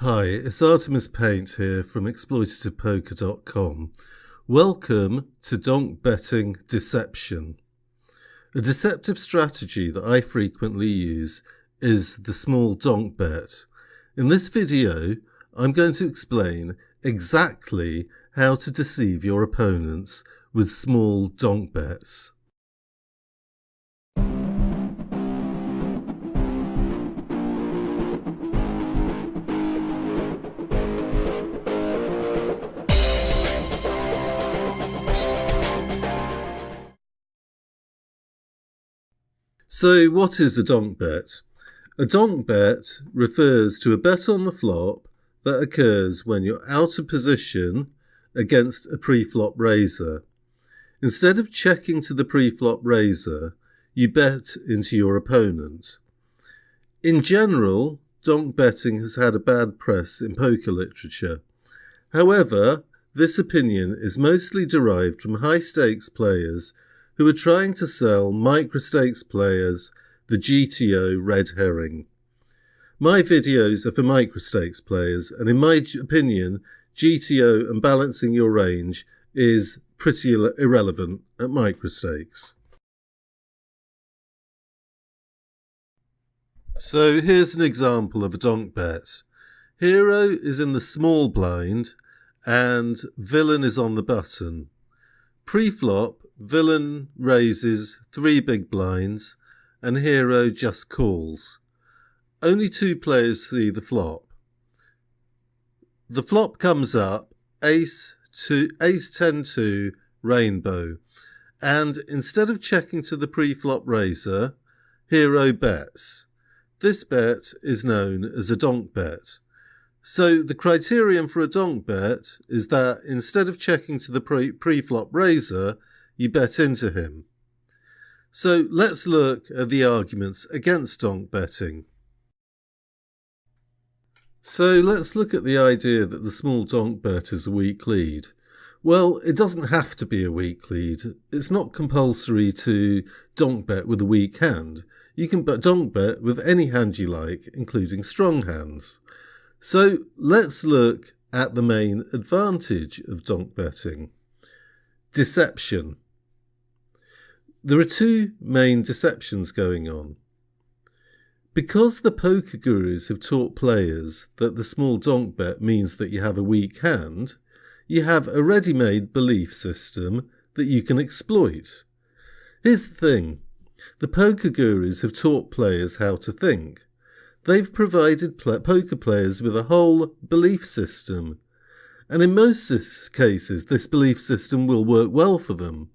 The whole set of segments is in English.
Hi, it's Artemis Paint here from Exploitative Welcome to Donk Betting Deception. A deceptive strategy that I frequently use is the small donk bet. In this video, I'm going to explain exactly how to deceive your opponents with small donk bets. So what is a donk bet? A donk bet refers to a bet on the flop that occurs when you're out of position against a pre-flop raiser. Instead of checking to the pre-flop raiser, you bet into your opponent. In general, donk betting has had a bad press in poker literature. However, this opinion is mostly derived from high-stakes players who are trying to sell micro-stakes players the GTO red herring. My videos are for micro-stakes players, and in my opinion, GTO and balancing your range is pretty irrelevant at micro-stakes. So here's an example of a donk bet. Hero is in the small blind and villain is on the button. Pre-flop, villain raises 3 big blinds and hero just calls. Only 2 players see the flop. The flop comes up ace 10-2 rainbow, and instead of checking to the pre-flop raiser, hero bets. This bet is known as a donk bet. So the criterion for a donk bet is that instead of checking to the pre-flop raiser, you bet into him. So let's look at the arguments against donk betting. So let's look at the idea that the small donk bet is a weak lead. Well, it doesn't have to be a weak lead. It's not compulsory to donk bet with a weak hand. You can donk bet with any hand you like, including strong hands. So let's look at the main advantage of donk betting. Deception. There are 2 main deceptions going on. Because the poker gurus have taught players that the small donk bet means that you have a weak hand, you have a ready-made belief system that you can exploit. Here's the thing. The poker gurus have taught players how to think. They've provided poker players with a whole belief system. And in most cases, this belief system will work well for them.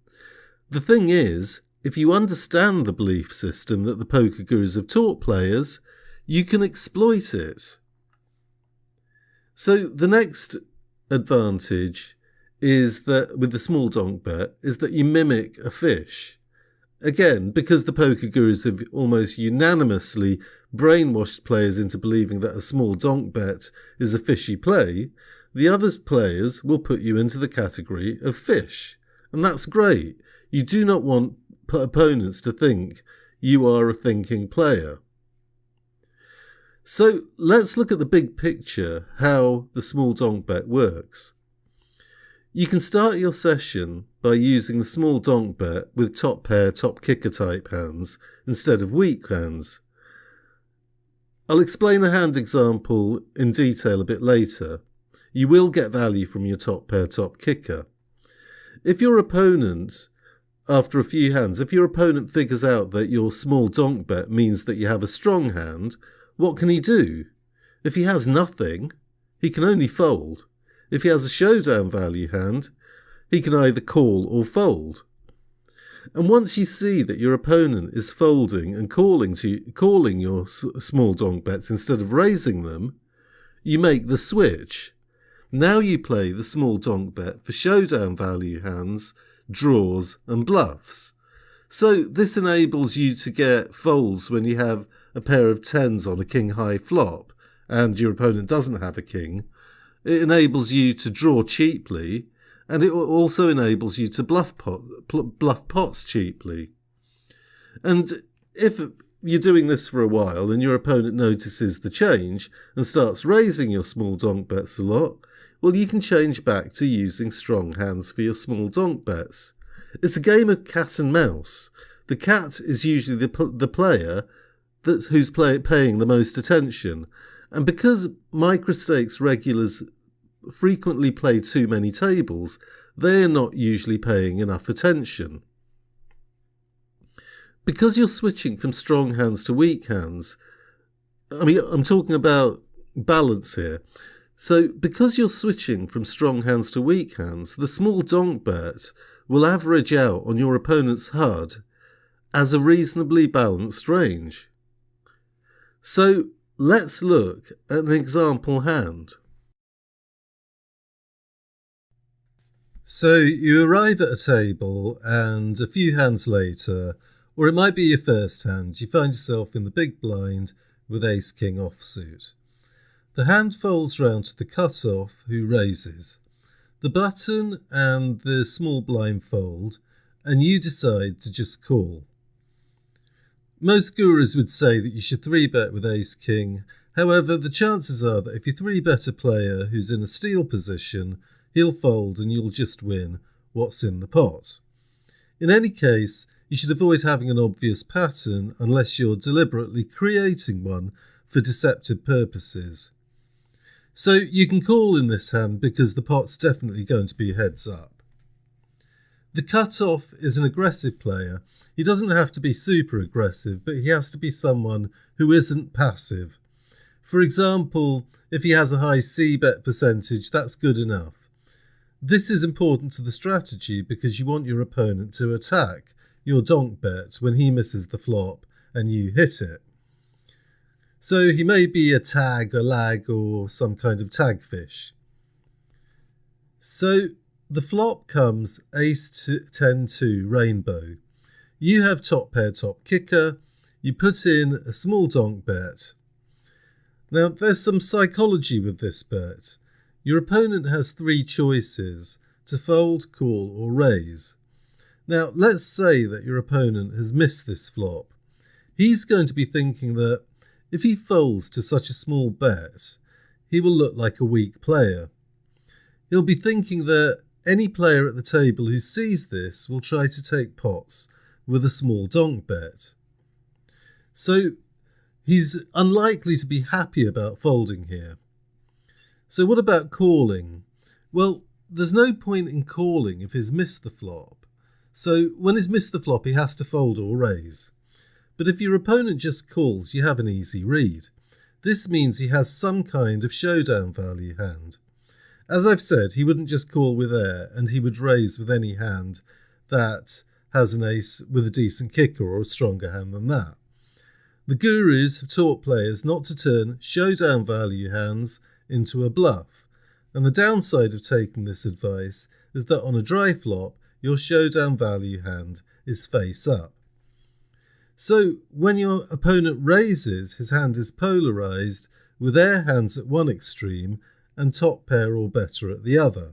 The thing is, if you understand the belief system that the poker gurus have taught players, you can exploit it. So the next advantage is that with the small donk bet is that you mimic a fish. Again, because the poker gurus have almost unanimously brainwashed players into believing that a small donk bet is a fishy play, the other players will put you into the category of fish. And that's great. You do not want opponents to think you are a thinking player. So let's look at the big picture, how the small donk bet works. You can start your session by using the small donk bet with top pair, top kicker type hands instead of weak hands. I'll explain a hand example in detail a bit later. You will get value from your top pair, top kicker. If your opponent, after a few hands, if your opponent figures out that your small donk bet means that you have a strong hand, what can he do? If he has nothing, he can only fold. If he has a showdown value hand, he can either call or fold. And once you see that your opponent is folding and calling your small donk bets instead of raising them, you make the switch. Now you play the small donk bet for showdown value hands, draws and bluffs. So this enables you to get folds when you have a pair of 10s on a king high flop and your opponent doesn't have a king. It enables you to draw cheaply, and it also enables you to bluff pots cheaply. And if you're doing this for a while and your opponent notices the change and starts raising your small donk bets a lot, well, you can change back to using strong hands for your small donk bets. It's a game of cat and mouse. The cat is usually the player who's paying the most attention. And because micro-stakes regulars frequently play too many tables, they're not usually paying enough attention. Because you're switching from strong hands to weak hands, I'm talking about balance here. So because you're switching from strong hands to weak hands, the small donk bet will average out on your opponent's HUD as a reasonably balanced range. So let's look at an example hand. So you arrive at a table and a few hands later, or it might be your first hand, you find yourself in the big blind with ace-king offsuit. The hand folds round to the cut-off, who raises. The button and the small blind fold, and you decide to just call. Most gurus would say that you should 3-bet with ace-king. However, the chances are that if you 3-bet a player who's in a steal position, he'll fold and you'll just win what's in the pot. In any case, you should avoid having an obvious pattern unless you're deliberately creating one for deceptive purposes. So you can call in this hand because the pot's definitely going to be heads up. The cut-off is an aggressive player. He doesn't have to be super aggressive, but he has to be someone who isn't passive. For example, if he has a high c-bet percentage, that's good enough. This is important to the strategy because you want your opponent to attack your donk bet when he misses the flop and you hit it. So he may be a tag, a lag, or some kind of tag fish. So the flop comes ace-10-2 rainbow. You have top pair, top kicker. You put in a small donk bet. Now there's some psychology with this bet. Your opponent has 3 choices: to fold, call, or raise. Now, let's say that your opponent has missed this flop. He's going to be thinking that if he folds to such a small bet, he will look like a weak player. He'll be thinking that any player at the table who sees this will try to take pots with a small donk bet. So he's unlikely to be happy about folding here. So what about calling? Well, there's no point in calling if he's missed the flop. So when he's missed the flop, he has to fold or raise. But if your opponent just calls, you have an easy read. This means he has some kind of showdown value hand. As I've said, he wouldn't just call with air, and he would raise with any hand that has an ace with a decent kicker or a stronger hand than that. The gurus have taught players not to turn showdown value hands into a bluff, and the downside of taking this advice is that on a dry flop, your showdown value hand is face up. So when your opponent raises, his hand is polarised with air hands at one extreme and top pair or better at the other.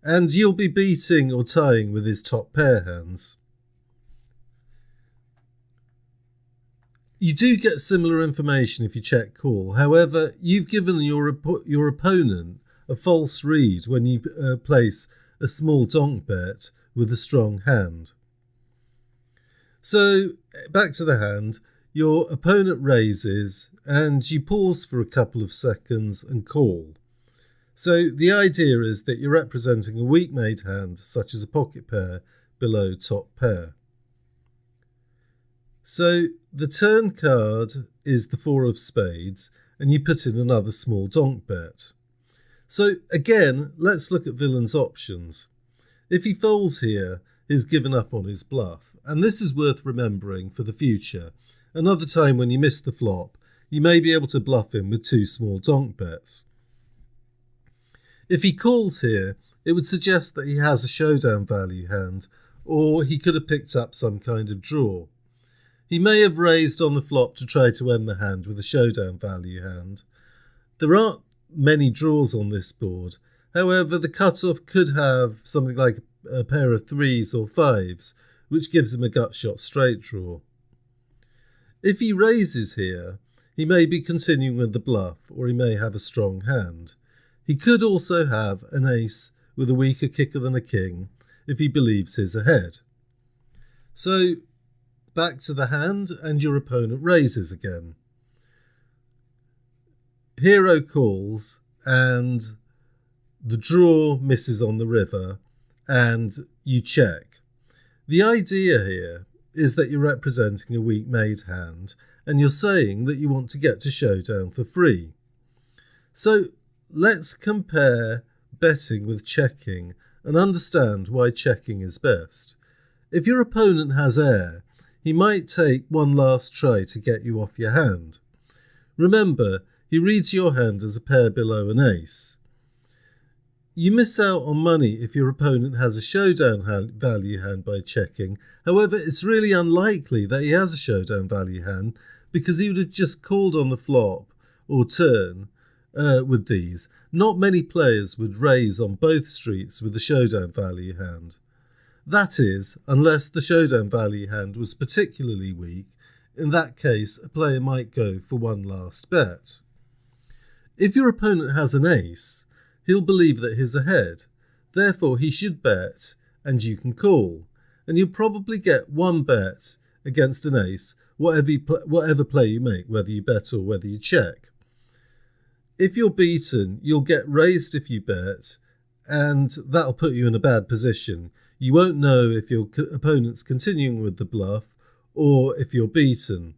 And you'll be beating or tying with his top pair hands. You do get similar information if you check call. However, you've given your opponent a false read when you place a small donk bet with a strong hand. So back to the hand, your opponent raises and you pause for a couple of seconds and call. So the idea is that you're representing a weak made hand, such as a pocket pair below top pair. So the turn card is the 4 of spades and you put in another small donk bet. So again, let's look at villain's options. If he folds here, he's given up on his bluff, and this is worth remembering for the future. Another time when you miss the flop, you may be able to bluff him with 2 small donk bets. If he calls here, it would suggest that he has a showdown value hand, or he could have picked up some kind of draw. He may have raised on the flop to try to end the hand with a showdown value hand. There aren't many draws on this board. However, the cutoff could have something like a pair of 3s or 5s, which gives him a gut shot straight draw. If he raises here, he may be continuing with the bluff, or he may have a strong hand. He could also have an ace with a weaker kicker than a king if he believes he's ahead. So back to the hand, and your opponent raises again. Hero calls, and the draw misses on the river, and you check. The idea here is that you're representing a weak made hand, and you're saying that you want to get to showdown for free. So let's compare betting with checking and understand why checking is best. If your opponent has air, he might take one last try to get you off your hand. Remember, he reads your hand as a pair below an ace. You miss out on money if your opponent has a showdown value hand by checking. However, it's really unlikely that he has a showdown value hand because he would have just called on the flop or turn with these. Not many players would raise on both streets with the showdown value hand. That is, unless the showdown value hand was particularly weak. In that case, a player might go for one last bet. If your opponent has an ace, he'll believe that he's ahead. Therefore, he should bet and you can call. And you'll probably get one bet against an ace, whatever play you make, whether you bet or whether you check. If you're beaten, you'll get raised if you bet, and that'll put you in a bad position. You won't know if your opponent's continuing with the bluff or if you're beaten.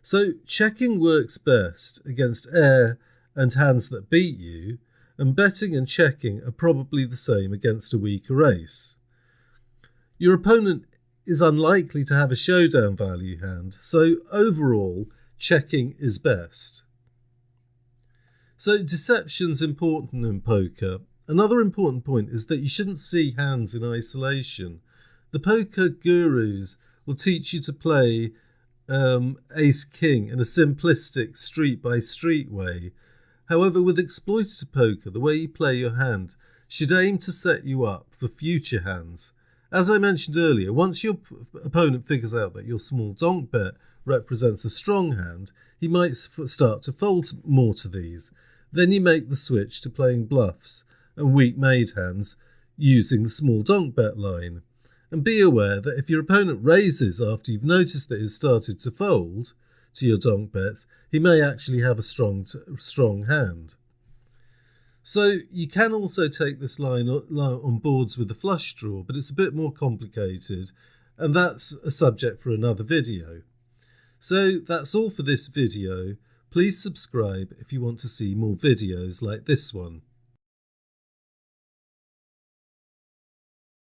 So checking works best against air and hands that beat you, and betting and checking are probably the same against a weaker ace. Your opponent is unlikely to have a showdown value hand, so overall, checking is best. So deception's important in poker. Another important point is that you shouldn't see hands in isolation. The poker gurus will teach you to play ace-king in a simplistic street-by-street way. However, with exploitative poker, the way you play your hand should aim to set you up for future hands. As I mentioned earlier, once your opponent figures out that your small donk bet represents a strong hand, he might start to fold more to these. Then you make the switch to playing bluffs and weak made hands using the small donk bet line. And be aware that if your opponent raises after you've noticed that he's started to fold to your donk bets, he may actually have a strong hand. So you can also take this line on boards with the flush draw, but it's a bit more complicated, and that's a subject for another video. So that's all for this video. Please subscribe if you want to see more videos like this one.